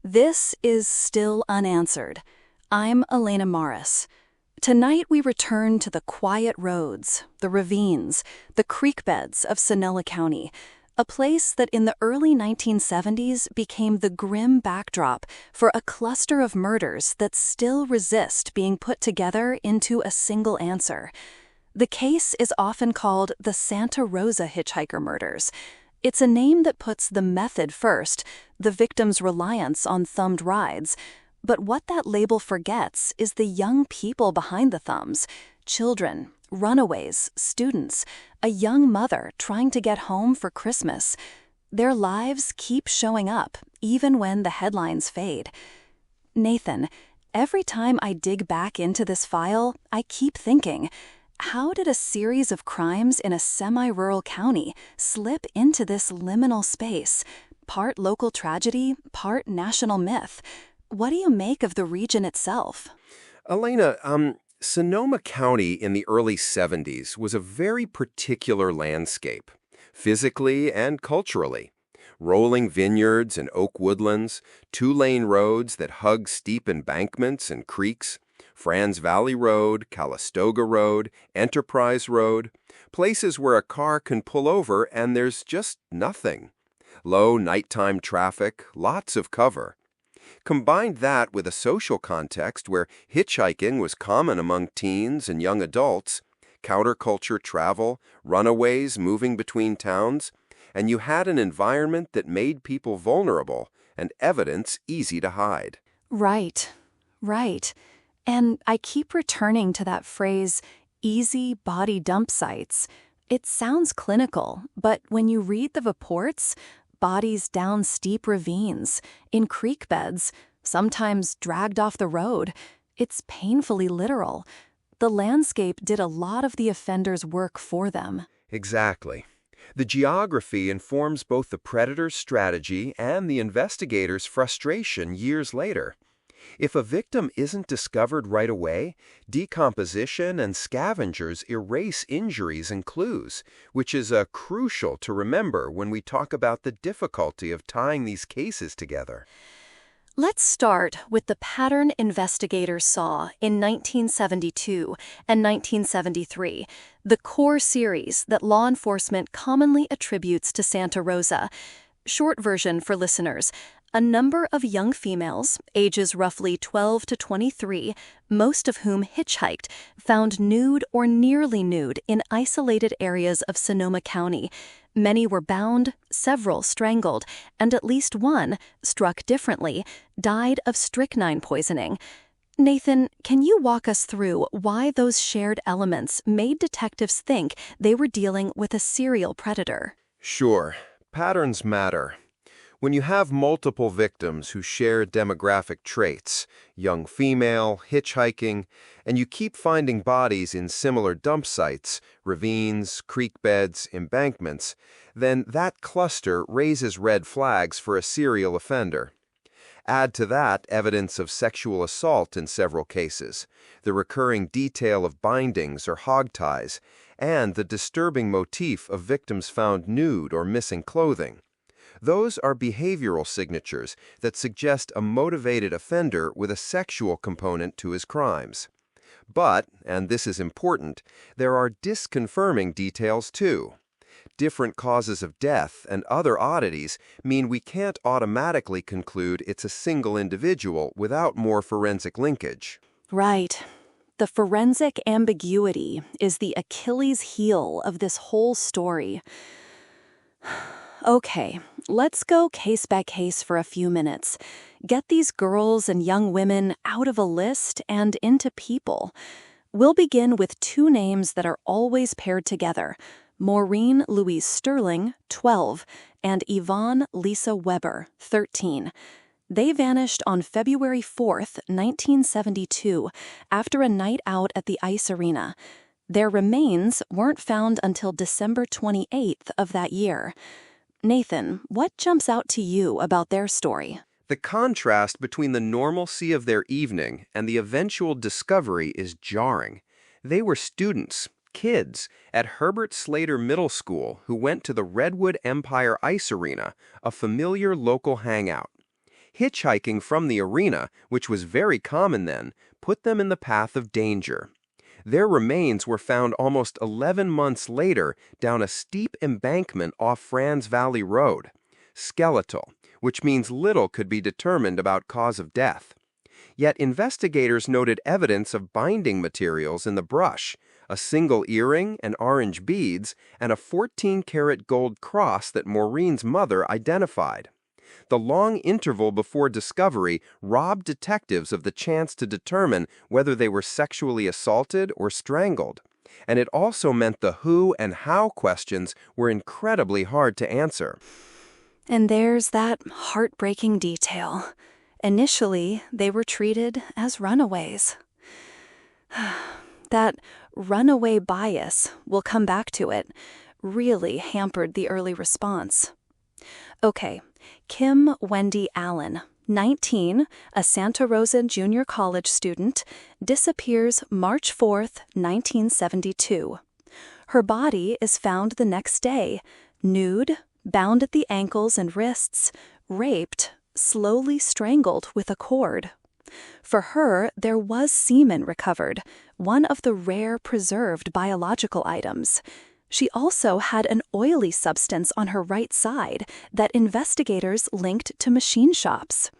This is Still Unanswered. I'm Elena Morris. Tonight we return to the quiet roads, the ravines, the creek beds of Sonoma County, a place that in the early 1970s became the grim backdrop for a cluster of murders that still resist being put together into a single answer. The case is often called the Santa Rosa Hitchhiker murders. It's a name that puts the method first, the victim's reliance on thumbed rides. But what that label forgets is the young people behind the thumbs: children, runaways, students, a young mother trying to get home for Christmas. Their lives keep showing up, even when the headlines fade. Nathan, every time I dig back into this file, I keep thinking, how did a series of crimes in a semi-rural county slip into this liminal space, part local tragedy, part national myth? What do you make of the region itself? Elena, Sonoma County in the early 70s was a very particular landscape, physically and culturally. Rolling vineyards and oak woodlands, two-lane roads that hug steep embankments and creeks, Franz Valley Road, Calistoga Road, Enterprise Road, places where a car can pull over and there's just nothing. Low nighttime traffic, lots of cover. Combine that with a social context where hitchhiking was common among teens and young adults, counterculture travel, runaways moving between towns, and you had an environment that made people vulnerable and evidence easy to hide. Right. And I keep returning to that phrase, easy body dump sites. It sounds clinical, but when you read the reports, bodies down steep ravines, in creek beds, sometimes dragged off the road, it's painfully literal. The landscape did a lot of the offender's work for them. Exactly. The geography informs both the predator's strategy and the investigator's frustration years later. If a victim isn't discovered right away, decomposition and scavengers erase injuries and clues, which is crucial to remember when we talk about the difficulty of tying these cases together. Let's start with the pattern investigators saw in 1972 and 1973, the core series that law enforcement commonly attributes to Santa Rosa. Short version for listeners: a number of young females, ages roughly 12 to 23, most of whom hitchhiked, found nude or nearly nude in isolated areas of Sonoma County. Many were bound, several strangled, and at least one, struck differently, died of strychnine poisoning. Nathan, can you walk us through why those shared elements made detectives think they were dealing with a serial predator? Sure. Patterns matter. When you have multiple victims who share demographic traits, young female, hitchhiking, and you keep finding bodies in similar dump sites, ravines, creek beds, embankments, then that cluster raises red flags for a serial offender. Add to that evidence of sexual assault in several cases, the recurring detail of bindings or hog ties, and the disturbing motif of victims found nude or missing clothing. Those are behavioral signatures that suggest a motivated offender with a sexual component to his crimes. But, and this is important, there are disconfirming details too. Different causes of death and other oddities mean we can't automatically conclude it's a single individual without more forensic linkage. Right. The forensic ambiguity is the Achilles heel of this whole story. Okay, let's go case by case for a few minutes. Get these girls and young women out of a list and into people. We'll begin with two names that are always paired together: Maureen Louise Sterling, 12, and Yvonne Lisa Weber, 13. They vanished on February 4th, 1972, after a night out at the ice arena. Their remains weren't found until December 28th of that year. Nathan, what jumps out to you about their story? The contrast between the normalcy of their evening and the eventual discovery is jarring. They were students, kids, at Herbert Slater Middle School who went to the Redwood Empire Ice Arena, a familiar local hangout. Hitchhiking from the arena, which was very common then, put them in the path of danger. Their remains were found almost 11 months later down a steep embankment off Franz Valley Road. Skeletal, which means little could be determined about cause of death. Yet investigators noted evidence of binding materials in the brush, a single earring and orange beads, and a 14-karat gold cross that Maureen's mother identified. The long interval before discovery robbed detectives of the chance to determine whether they were sexually assaulted or strangled. And it also meant the who and how questions were incredibly hard to answer. And there's that heartbreaking detail. Initially, they were treated as runaways. That runaway bias, we'll come back to it, really hampered the early response. Okay, Kim Wendy Allen, 19, a Santa Rosa junior college student, disappears March 4th, 1972. Her body is found the next day, nude, bound at the ankles and wrists, raped, slowly strangled with a cord. For her, there was semen recovered, one of the rare preserved biological items. She also had an oily substance on her right side that investigators linked to machine shops.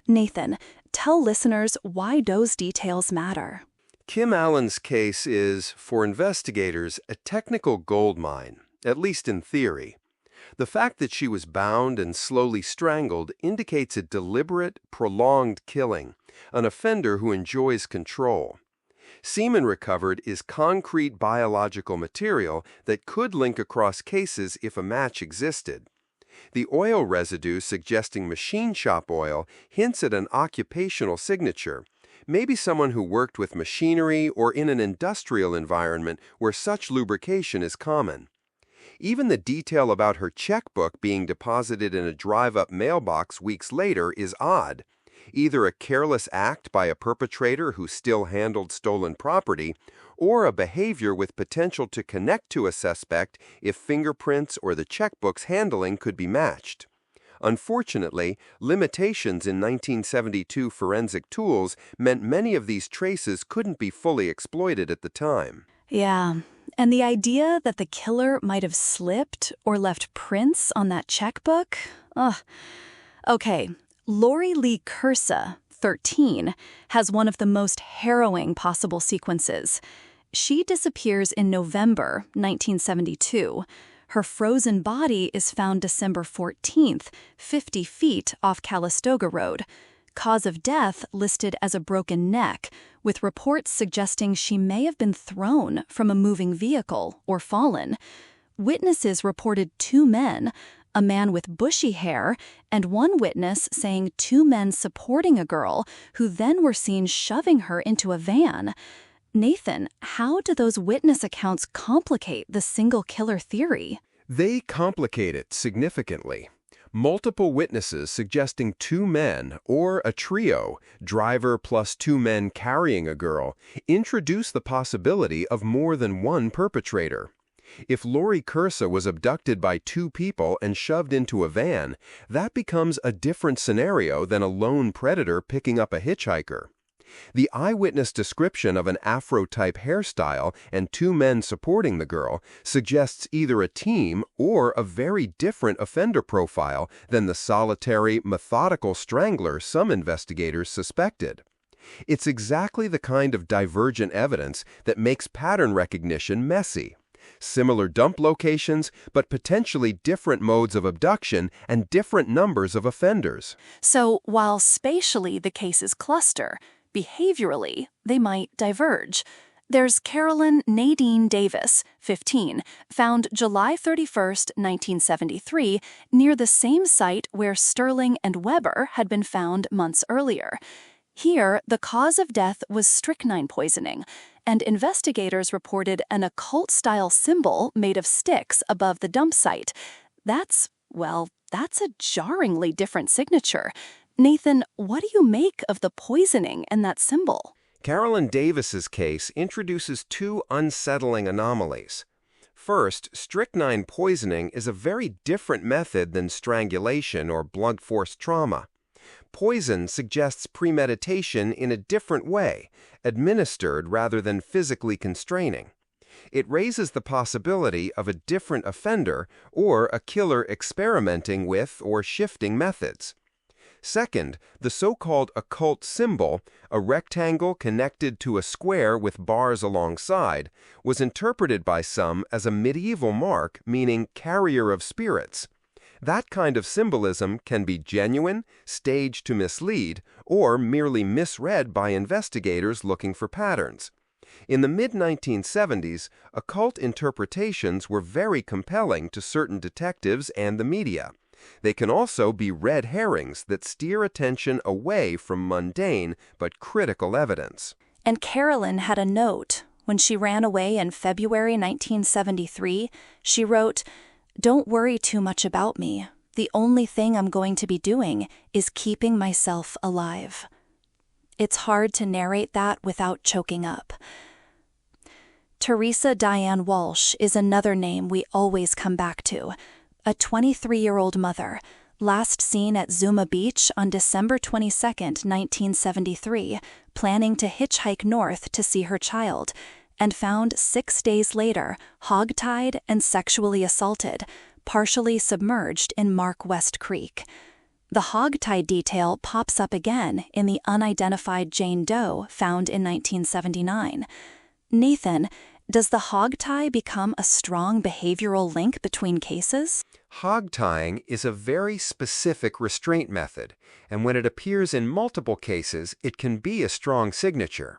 Nathan, tell listeners why those details matter. Kim Allen's case is, for investigators, a technical goldmine, at least in theory. The fact that she was bound and slowly strangled indicates a deliberate, prolonged killing, an offender who enjoys control. Semen recovered is concrete biological material that could link across cases if a match existed. The oil residue suggesting machine shop oil hints at an occupational signature, maybe someone who worked with machinery or in an industrial environment where such lubrication is common. Even the detail about her checkbook being deposited in a drive-up mailbox weeks later is odd. Either a careless act by a perpetrator who still handled stolen property, or a behavior with potential to connect to a suspect if fingerprints or the checkbook's handling could be matched. Unfortunately, limitations in 1972 forensic tools meant many of these traces couldn't be fully exploited at the time. Yeah, and the idea that the killer might have slipped or left prints on that checkbook? Ugh. Okay, Lori Lee Kursa, 13, has one of the most harrowing possible sequences. She disappears in November 1972. Her frozen body is found December 14th, 50 feet off Calistoga Road. Cause of death listed as a broken neck, with reports suggesting she may have been thrown from a moving vehicle or fallen. Witnesses reported 2 men, a man with bushy hair, and one witness saying 2 men supporting a girl who then were seen shoving her into a van. Nathan, how do those witness accounts complicate the single killer theory? They complicate it significantly. Multiple witnesses suggesting 2 men, or a trio, driver plus 2 men carrying a girl, introduce the possibility of more than one perpetrator. If Lori Kursa was abducted by 2 people and shoved into a van, that becomes a different scenario than a lone predator picking up a hitchhiker. The eyewitness description of an afro-type hairstyle and 2 men supporting the girl suggests either a team or a very different offender profile than the solitary, methodical strangler some investigators suspected. It's exactly the kind of divergent evidence that makes pattern recognition messy. Similar dump locations, but potentially different modes of abduction and different numbers of offenders. So while spatially the cases cluster, behaviorally they might diverge. There's Carolyn Davis, 15, found July 31st, 1973, near the same site where Sterling and Weber had been found months earlier. Here, the cause of death was strychnine poisoning, and investigators reported an occult-style symbol made of sticks above the dump site. That's a jarringly different signature. Nathan, what do you make of the poisoning and that symbol? Carolyn Davis's case introduces 2 unsettling anomalies. First, strychnine poisoning is a very different method than strangulation or blunt force trauma. poison suggests premeditation in a different way, administered rather than physically constraining. It raises the possibility of a different offender or a killer experimenting with or shifting methods. Second, the so-called occult symbol, a rectangle connected to a square with bars alongside, was interpreted by some as a medieval mark meaning carrier of spirits. That kind of symbolism can be genuine, staged to mislead, or merely misread by investigators looking for patterns. In the mid-1970s, occult interpretations were very compelling to certain detectives and the media. They can also be red herrings that steer attention away from mundane but critical evidence. And Carolyn had a note. When she ran away in February 1973, she wrote, "Don't worry too much about me. The only thing I'm going to be doing is keeping myself alive." It's hard to narrate that without choking up. Therese Walsh is another name we always come back to. A 23-year-old mother, last seen at Zuma Beach on December 22, 1973, planning to hitchhike north to see her child, and found 6 days later, hogtied and sexually assaulted, partially submerged in Mark West Creek. The hogtie detail pops up again in the unidentified Jane Doe found in 1979. Nathan, does the hogtie become a strong behavioral link between cases? Hogtying is a very specific restraint method, and when it appears in multiple cases, it can be a strong signature.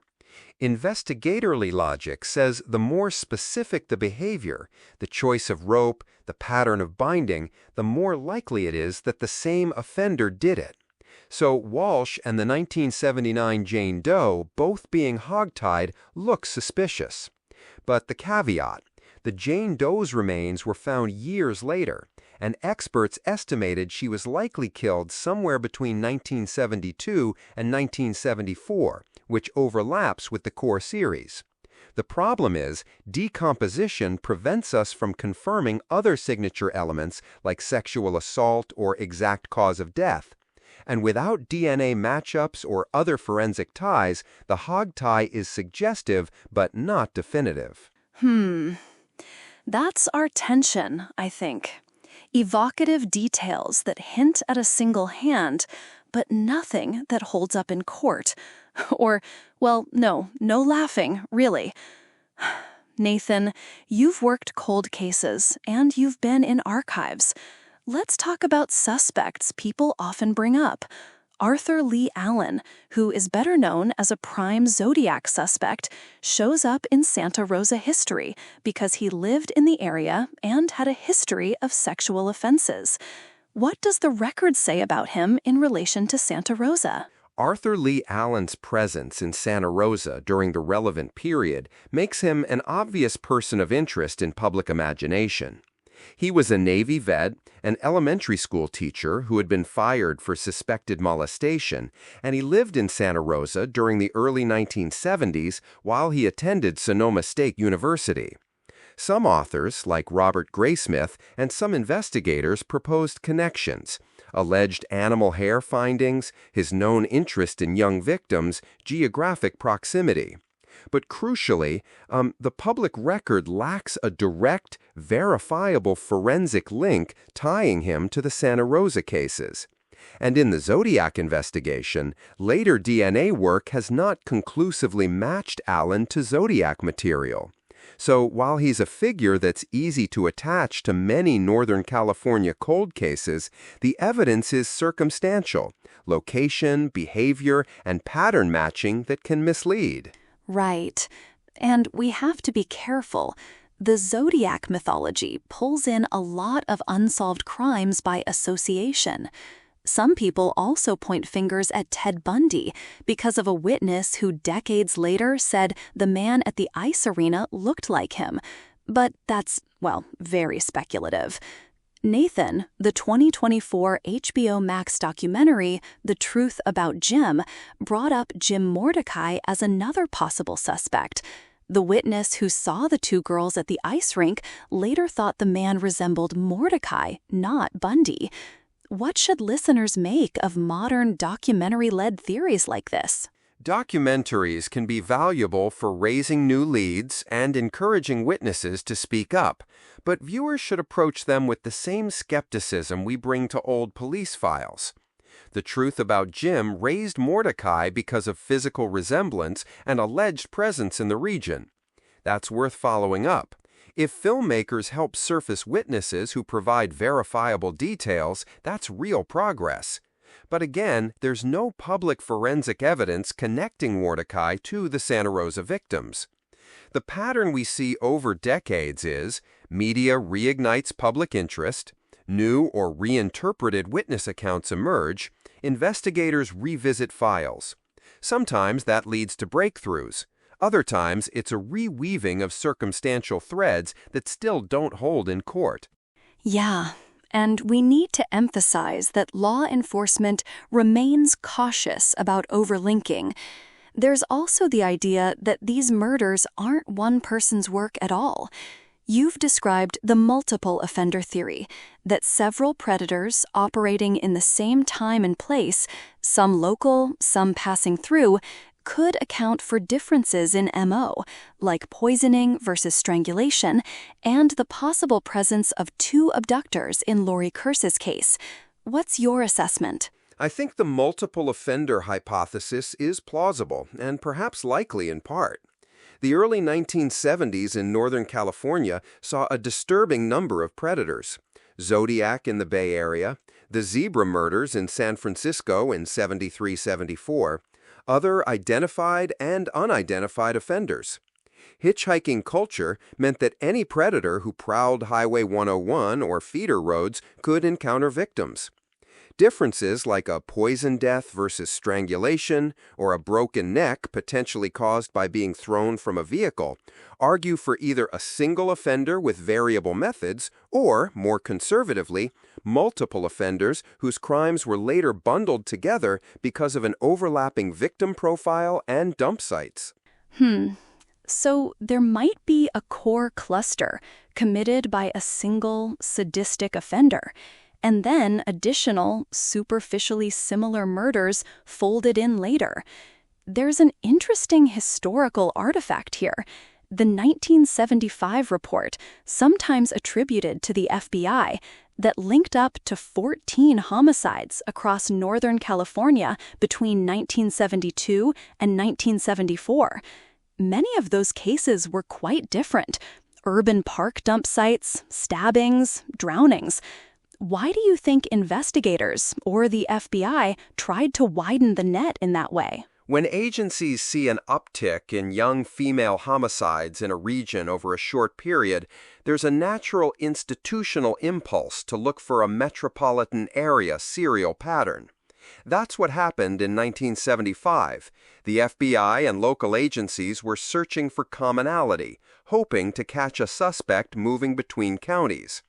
Investigatorly logic says the more specific the behavior, the choice of rope, the pattern of binding, the more likely it is that the same offender did it. So Walsh and the 1979 Jane Doe both being hogtied look suspicious. But the caveat, the Jane Doe's remains were found years later, and experts estimated she was likely killed somewhere between 1972 and 1974, which overlaps with the core series. The problem is, decomposition prevents us from confirming other signature elements like sexual assault or exact cause of death. And without DNA matchups or other forensic ties, the hogtie is suggestive but not definitive. That's our tension, I think. Evocative details that hint at a single hand, but nothing that holds up in court. Or, well, no laughing, really. Nathan, you've worked cold cases, and you've been in archives. Let's talk about suspects people often bring up. Arthur Lee Allen, who is better known as a prime Zodiac suspect, shows up in Santa Rosa history because he lived in the area and had a history of sexual offenses. What does the record say about him in relation to Santa Rosa? Arthur Lee Allen's presence in Santa Rosa during the relevant period makes him an obvious person of interest in public imagination. He was a Navy vet, an elementary school teacher who had been fired for suspected molestation, and he lived in Santa Rosa during the early 1970s while he attended Sonoma State University. Some authors, like Robert Graysmith, and some investigators proposed connections, alleged animal hair findings, his known interest in young victims, geographic proximity. But crucially, the public record lacks a direct, verifiable forensic link tying him to the Santa Rosa cases. And in the Zodiac investigation, later DNA work has not conclusively matched Allen to Zodiac material. So while he's a figure that's easy to attach to many Northern California cold cases, the evidence is circumstantial, location, behavior, and pattern matching that can mislead. Right. And we have to be careful. The Zodiac mythology pulls in a lot of unsolved crimes by association. Some people also point fingers at Ted Bundy because of a witness who decades later said the man at the ice arena looked like him. But that's, well, very speculative. Nathan, the 2024 HBO Max documentary, The Truth About Jim, brought up Jim Mordecai as another possible suspect. The witness who saw the two girls at the ice rink later thought the man resembled Mordecai, not Bundy. What should listeners make of modern documentary-led theories like this? Documentaries can be valuable for raising new leads and encouraging witnesses to speak up, but viewers should approach them with the same skepticism we bring to old police files. The truth about Jim raised Mordecai because of physical resemblance and alleged presence in the region. That's worth following up. If filmmakers help surface witnesses who provide verifiable details, that's real progress. But again, there's no public forensic evidence connecting Mordecai to the Santa Rosa victims. The pattern we see over decades is media reignites public interest, new or reinterpreted witness accounts emerge, investigators revisit files. Sometimes that leads to breakthroughs. Other times, it's a reweaving of circumstantial threads that still don't hold in court. Yeah, and we need to emphasize that law enforcement remains cautious about overlinking. There's also the idea that these murders aren't one person's work at all. You've described the multiple offender theory, that several predators operating in the same time and place, some local, some passing through, could account for differences in MO, like poisoning versus strangulation, and the possible presence of two abductors in Lee Kursa's case. What's your assessment? I think the multiple offender hypothesis is plausible and perhaps likely in part. The early 1970s in Northern California saw a disturbing number of predators. Zodiac in the Bay Area, the zebra murders in San Francisco in 73-74, other identified and unidentified offenders. Hitchhiking culture meant that any predator who prowled Highway 101 or feeder roads could encounter victims. Differences like a poison death versus strangulation or a broken neck potentially caused by being thrown from a vehicle argue for either a single offender with variable methods or, more conservatively, multiple offenders whose crimes were later bundled together because of an overlapping victim profile and dump sites. So there might be a core cluster committed by a single sadistic offender, and then additional, superficially similar murders folded in later. There's an interesting historical artifact here. The 1975 report, sometimes attributed to the FBI, that linked up to 14 homicides across Northern California between 1972 and 1974. Many of those cases were quite different. Urban park dump sites, stabbings, drownings. Why do you think investigators or the FBI tried to widen the net in that way? When agencies see an uptick in young female homicides in a region over a short period, there's a natural institutional impulse to look for a metropolitan area serial pattern. That's what happened in 1975. The FBI and local agencies were searching for commonality, hoping to catch a suspect moving between counties.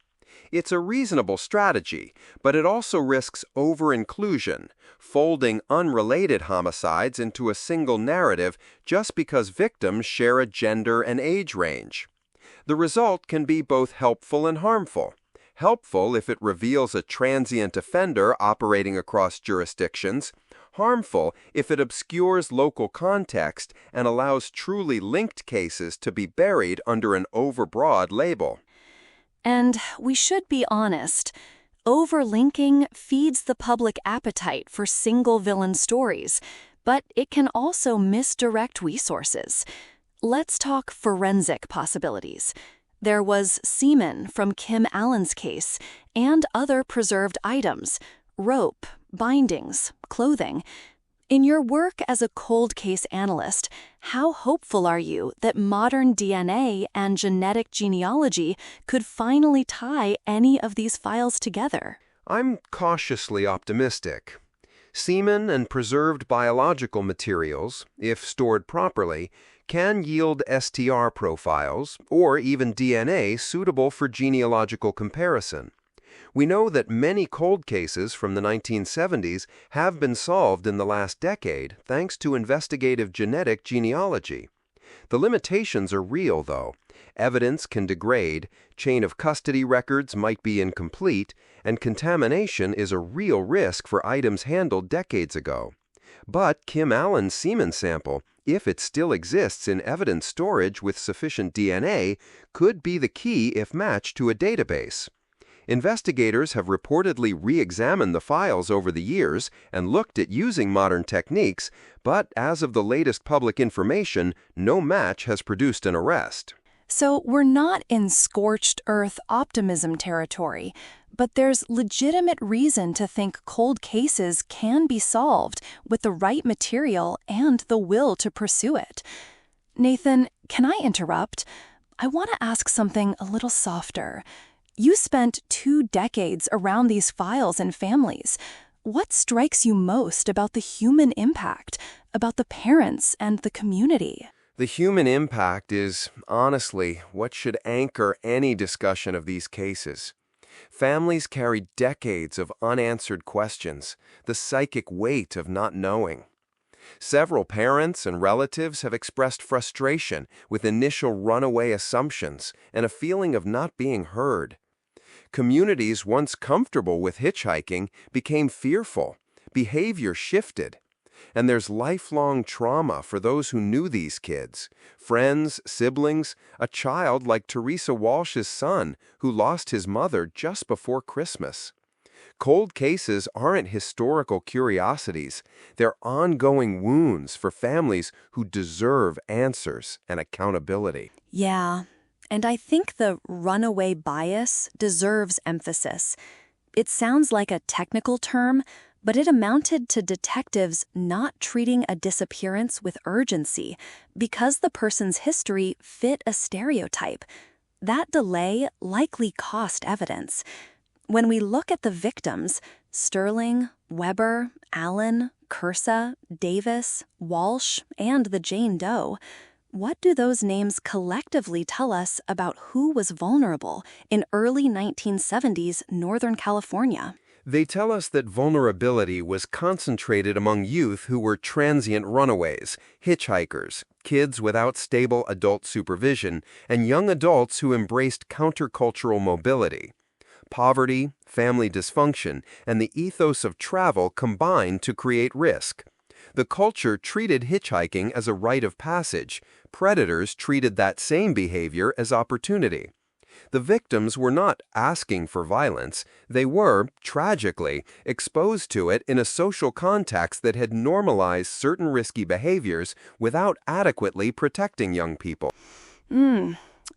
It's a reasonable strategy, but it also risks over-inclusion, folding unrelated homicides into a single narrative just because victims share a gender and age range. The result can be both helpful and harmful. Helpful if it reveals a transient offender operating across jurisdictions, harmful if it obscures local context and allows truly linked cases to be buried under an overbroad label. And we should be honest, overlinking feeds the public appetite for single villain stories, but it can also misdirect resources. Let's talk forensic possibilities. There was semen from Kim Allen's case and other preserved items, rope, bindings, clothing. In your work as a cold case analyst, how hopeful are you that modern DNA and genetic genealogy could finally tie any of these files together? I'm cautiously optimistic. Semen and preserved biological materials, if stored properly, can yield STR profiles or even DNA suitable for genealogical comparison. We know that many cold cases from the 1970s have been solved in the last decade thanks to investigative genetic genealogy. The limitations are real, though. Evidence can degrade, chain of custody records might be incomplete, and contamination is a real risk for items handled decades ago. But Kim Allen's semen sample, if it still exists in evidence storage with sufficient DNA, could be the key if matched to a database. Investigators have reportedly re-examined the files over the years and looked at using modern techniques, but as of the latest public information, no match has produced an arrest. So we're not in scorched earth optimism territory, but there's legitimate reason to think cold cases can be solved with the right material and the will to pursue it. Nathan, can I interrupt? I want to ask something a little softer. You spent 2 decades around these files and families. What strikes you most about the human impact, about the parents and the community? The human impact is, honestly, what should anchor any discussion of these cases. Families carry decades of unanswered questions, the psychic weight of not knowing. Several parents and relatives have expressed frustration with initial runaway assumptions and a feeling of not being heard. Communities once comfortable with hitchhiking became fearful, behavior shifted, and there's lifelong trauma for those who knew these kids, friends, siblings, a child like Therese Walsh's son who lost his mother just before Christmas. Cold cases aren't historical curiosities, they're ongoing wounds for families who deserve answers and accountability. Yeah. And I think the runaway bias deserves emphasis. It sounds like a technical term, but it amounted to detectives not treating a disappearance with urgency because the person's history fit a stereotype. That delay likely cost evidence. When we look at the victims, Sterling, Weber, Allen, Kursa, Davis, Walsh, and the Jane Doe, what do those names collectively tell us about who was vulnerable in early 1970s Northern California? They tell us that vulnerability was concentrated among youth who were transient runaways, hitchhikers, kids without stable adult supervision, and young adults who embraced countercultural mobility. Poverty, family dysfunction, and the ethos of travel combined to create risk. The culture treated hitchhiking as a rite of passage. Predators treated that same behavior as opportunity. The victims were not asking for violence. They were, tragically, exposed to it in a social context that had normalized certain risky behaviors without adequately protecting young people.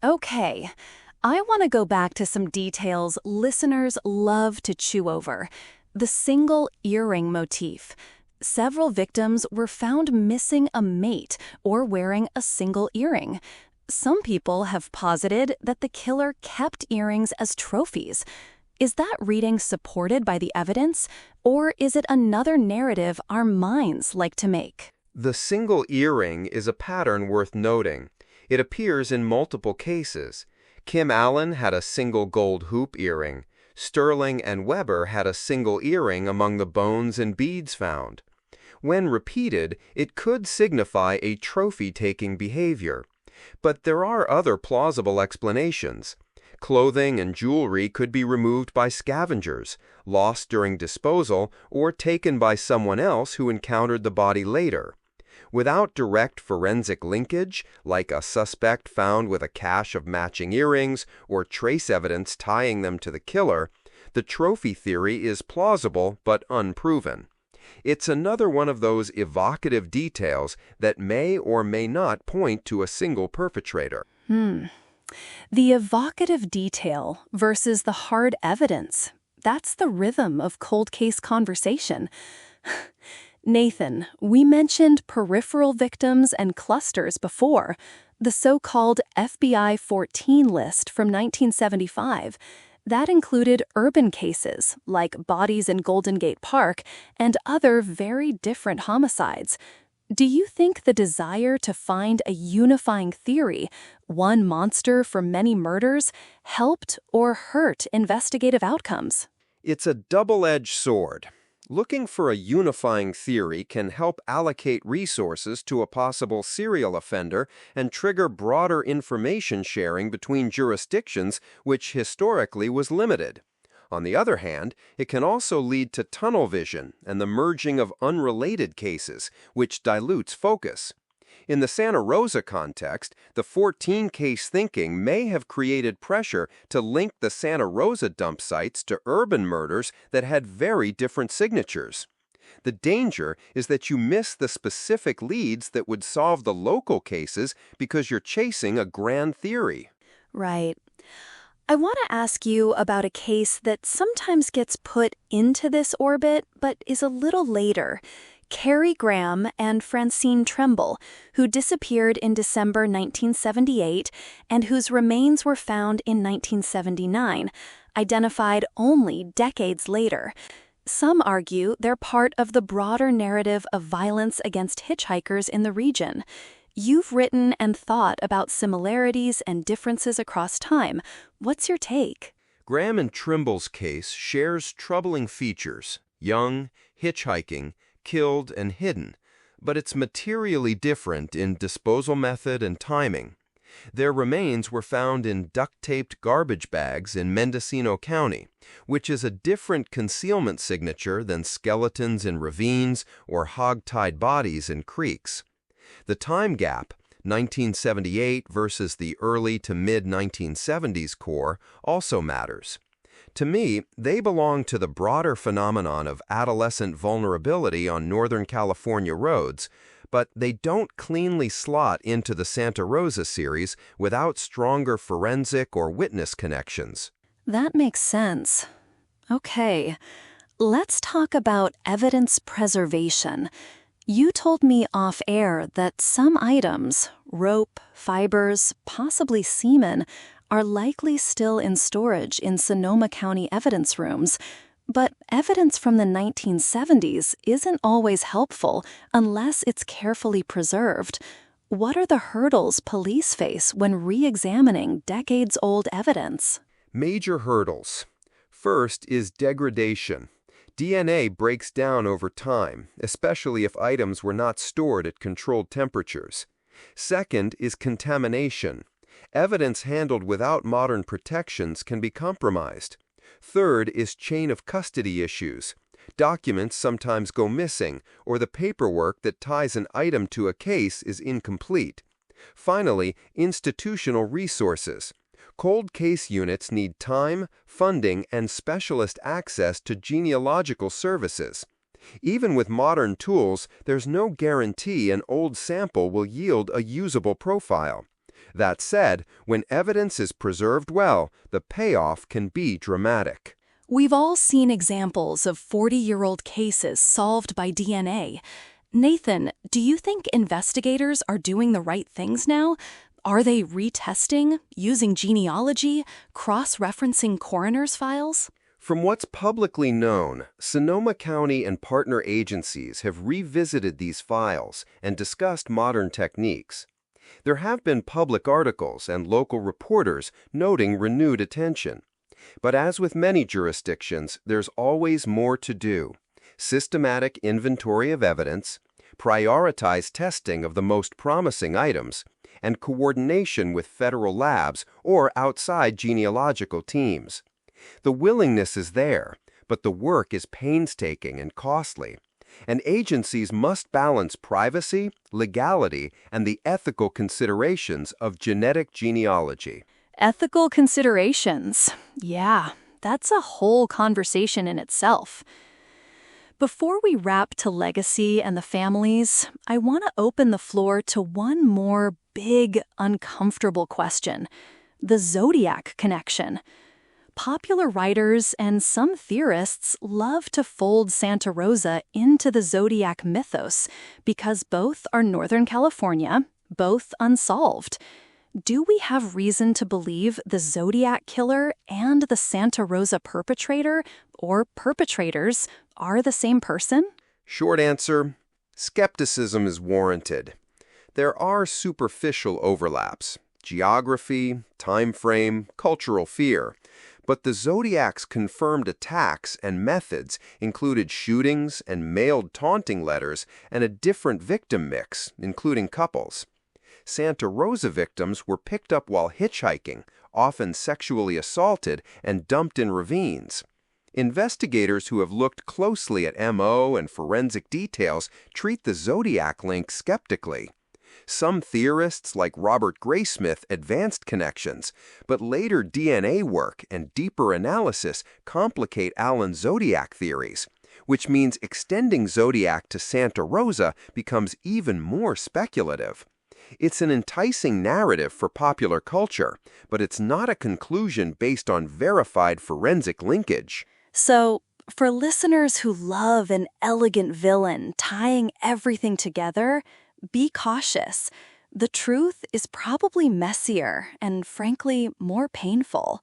Okay. I want to go back to some details listeners love to chew over. The single earring motif. Several victims were found missing a mate or wearing a single earring. Some people have posited that the killer kept earrings as trophies. Is that reading supported by the evidence, or is it another narrative our minds like to make? The single earring is a pattern worth noting. It appears in multiple cases. Kim Allen had a single gold hoop earring. Sterling and Weber had a single earring among the bones and beads found. When repeated, it could signify a trophy-taking behavior. But there are other plausible explanations. Clothing and jewelry could be removed by scavengers, lost during disposal, or taken by someone else who encountered the body later. Without direct forensic linkage, like a suspect found with a cache of matching earrings or trace evidence tying them to the killer, the trophy theory is plausible but unproven. It's another one of those evocative details that may or may not point to a single perpetrator. The evocative detail versus the hard evidence. That's the rhythm of cold case conversation. Nathan, we mentioned peripheral victims and clusters before, the so-called FBI 14 list from 1975. That included urban cases, like bodies in Golden Gate Park, and other very different homicides. Do you think the desire to find a unifying theory, one monster for many murders, helped or hurt investigative outcomes? It's a double-edged sword. Looking for a unifying theory can help allocate resources to a possible serial offender and trigger broader information sharing between jurisdictions, which historically was limited. On the other hand, it can also lead to tunnel vision and the merging of unrelated cases, which dilutes focus. In the Santa Rosa context, the 14-case thinking may have created pressure to link the Santa Rosa dump sites to urban murders that had very different signatures. The danger is that you miss the specific leads that would solve the local cases because you're chasing a grand theory. Right. I want to ask you about a case that sometimes gets put into this orbit, but is a little later. Carrie Graham and Francine Tremble, who disappeared in December 1978 and whose remains were found in 1979, identified only decades later. Some argue they're part of the broader narrative of violence against hitchhikers in the region. You've written and thought about similarities and differences across time. What's your take? Graham and Tremble's case shares troubling features: young, hitchhiking, killed, and hidden, but it's materially different in disposal method and timing. Their remains were found in duct-taped garbage bags in Mendocino County, which is a different concealment signature than skeletons in ravines or hog-tied bodies in creeks. The time gap, 1978 versus the early to mid-1970s core, also matters. To me, they belong to the broader phenomenon of adolescent vulnerability on Northern California roads, but they don't cleanly slot into the Santa Rosa series without stronger forensic or witness connections. That makes sense. Okay, let's talk about evidence preservation. You told me off-air that some items, rope, fibers, possibly semen, are likely still in storage in Sonoma County evidence rooms, but evidence from the 1970s isn't always helpful unless it's carefully preserved. What are the hurdles police face when re-examining decades-old evidence? Major hurdles. First is degradation. DNA breaks down over time, especially if items were not stored at controlled temperatures. Second is contamination. Evidence handled without modern protections can be compromised. Third is chain of custody issues. Documents sometimes go missing, or the paperwork that ties an item to a case is incomplete. Finally, institutional resources. Cold case units need time, funding, and specialist access to genealogical services. Even with modern tools, there's no guarantee an old sample will yield a usable profile. That said, when evidence is preserved well, the payoff can be dramatic. We've all seen examples of 40-year-old cases solved by DNA. Nathan, do you think investigators are doing the right things now? Are they retesting, using genealogy, cross-referencing coroner's files? From what's publicly known, Sonoma County and partner agencies have revisited these files and discussed modern techniques. There have been public articles and local reporters noting renewed attention. But as with many jurisdictions, there's always more to do. Systematic inventory of evidence, prioritize testing of the most promising items, and coordination with federal labs or outside genealogical teams. The willingness is there, but the work is painstaking and costly. And agencies must balance privacy, legality, and the ethical considerations of genetic genealogy. Ethical considerations. Yeah, that's a whole conversation in itself. Before we wrap to legacy and the families, I want to open the floor to one more big, uncomfortable question: the Zodiac connection. Popular writers and some theorists love to fold Santa Rosa into the Zodiac mythos because both are Northern California, both unsolved. Do we have reason to believe the Zodiac killer and the Santa Rosa perpetrator, or perpetrators, are the same person? Short answer: skepticism is warranted. There are superficial overlaps: geography, time frame, cultural fear. But the Zodiac's confirmed attacks and methods included shootings and mailed taunting letters and a different victim mix, including couples. Santa Rosa victims were picked up while hitchhiking, often sexually assaulted and dumped in ravines. Investigators who have looked closely at MO and forensic details treat the Zodiac link skeptically. Some theorists, like Robert Graysmith, advanced connections, but later DNA work and deeper analysis complicate Allen's Zodiac theories, which means extending Zodiac to Santa Rosa becomes even more speculative. It's an enticing narrative for popular culture, but it's not a conclusion based on verified forensic linkage. So, for listeners who love an elegant villain tying everything together, be cautious. The truth is probably messier and, frankly, more painful.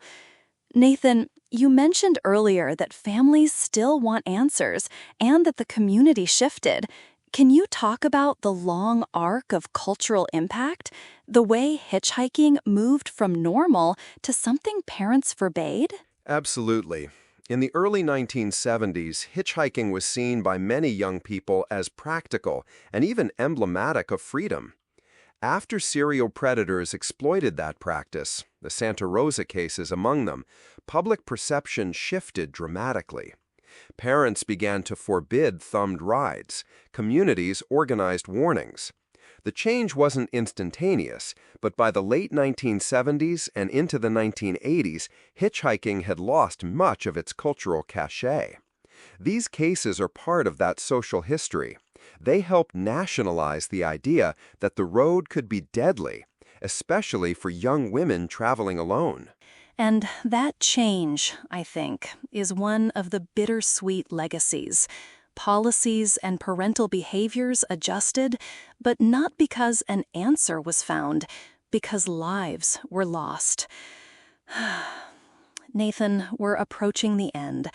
Nathan, you mentioned earlier that families still want answers and that the community shifted. Can you talk about the long arc of cultural impact, the way hitchhiking moved from normal to something parents forbade? Absolutely. In the early 1970s, hitchhiking was seen by many young people as practical and even emblematic of freedom. After serial predators exploited that practice, the Santa Rosa cases among them, public perception shifted dramatically. Parents began to forbid thumbed rides. Communities organized warnings. The change wasn't instantaneous, but by the late 1970s and into the 1980s, hitchhiking had lost much of its cultural cachet. These cases are part of that social history. They help nationalize the idea that the road could be deadly, especially for young women traveling alone. And that change, I think, is one of the bittersweet legacies. Policies and parental behaviors adjusted, but not because an answer was found, because lives were lost. Nathan, we're approaching the end.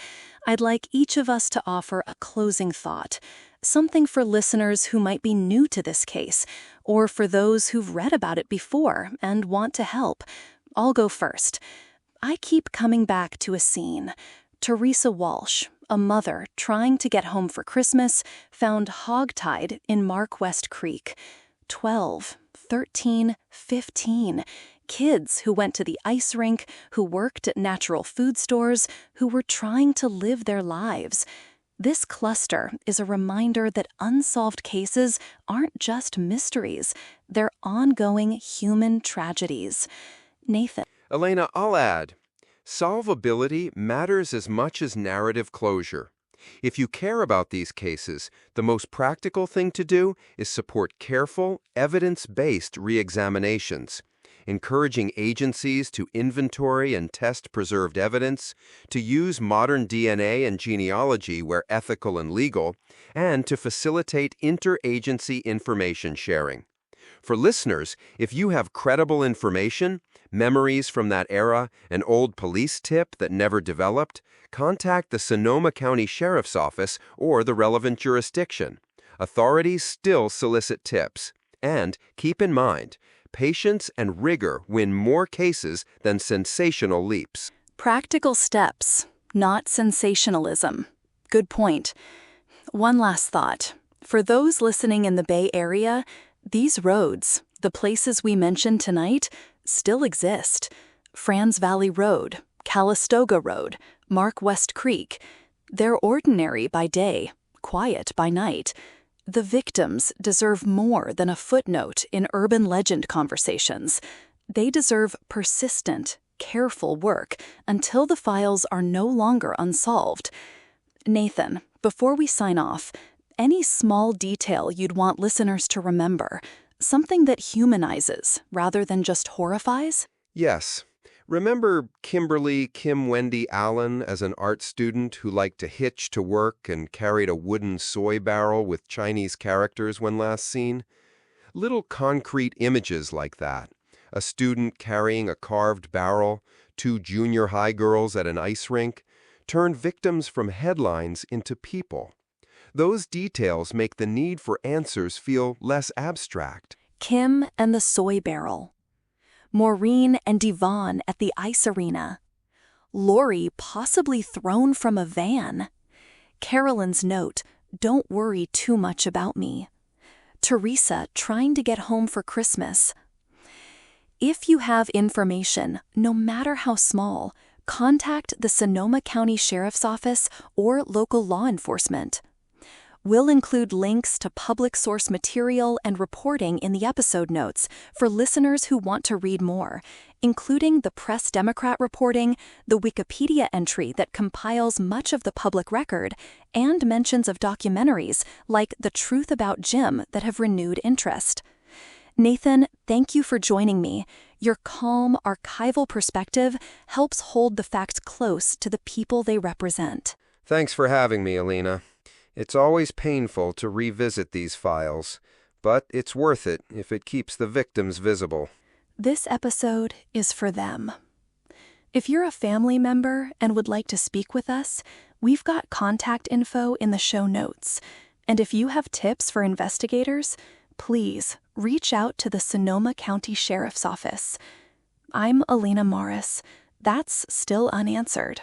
I'd like each of us to offer a closing thought, something for listeners who might be new to this case, or for those who've read about it before and want to help. I'll go first. I keep coming back to a scene. Therese Walsh, a mother trying to get home for Christmas, found hogtied in Mark West Creek. 12, 13, 15. Kids who went to the ice rink, who worked at natural food stores, who were trying to live their lives. This cluster is a reminder that unsolved cases aren't just mysteries. They're ongoing human tragedies. Nathan. Elena, I'll add, solvability matters as much as narrative closure. If you care about these cases, the most practical thing to do is support careful, evidence-based re-examinations, encouraging agencies to inventory and test preserved evidence, to use modern DNA and genealogy where ethical and legal, and to facilitate interagency information sharing. For listeners, if you have credible information, memories from that era, an old police tip that never developed, contact the Sonoma County Sheriff's Office or the relevant jurisdiction. Authorities still solicit tips. And keep in mind, patience and rigor win more cases than sensational leaps. Practical steps, not sensationalism. Good point. One last thought. For those listening in the Bay Area, these roads, the places we mentioned tonight, still exist. Franz Valley Road, Calistoga Road, Mark West Creek. They're ordinary by day, quiet by night. The victims deserve more than a footnote in urban legend conversations. They deserve persistent, careful work until the files are no longer unsolved. Nathan, before we sign off, any small detail you'd want listeners to remember, something that humanizes rather than just horrifies? Yes. Remember Wendy Allen as an art student who liked to hitch to work and carried a wooden soy barrel with Chinese characters when last seen? Little concrete images like that. A student carrying a carved barrel, 2 junior high girls at an ice rink, turn victims from headlines into people. Those details make the need for answers feel less abstract. Kim and the soy barrel. Maureen and Yvonne at the ice arena. Lori possibly thrown from a van. Carolyn's note, "Don't worry too much about me." Teresa trying to get home for Christmas. If you have information, no matter how small, contact the Sonoma County Sheriff's Office or local law enforcement. We'll include links to public source material and reporting in the episode notes for listeners who want to read more, including the Press Democrat reporting, the Wikipedia entry that compiles much of the public record, and mentions of documentaries like The Truth About Jim that have renewed interest. Nathan, thank you for joining me. Your calm, archival perspective helps hold the facts close to the people they represent. Thanks for having me, Alina. It's always painful to revisit these files, but it's worth it if it keeps the victims visible. This episode is for them. If you're a family member and would like to speak with us, we've got contact info in the show notes. And if you have tips for investigators, please reach out to the Sonoma County Sheriff's Office. I'm Alina Morris. That's still unanswered.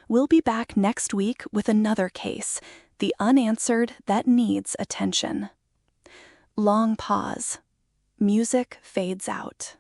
We'll be back next week with another case, the unanswered that needs attention. Long pause. Music fades out.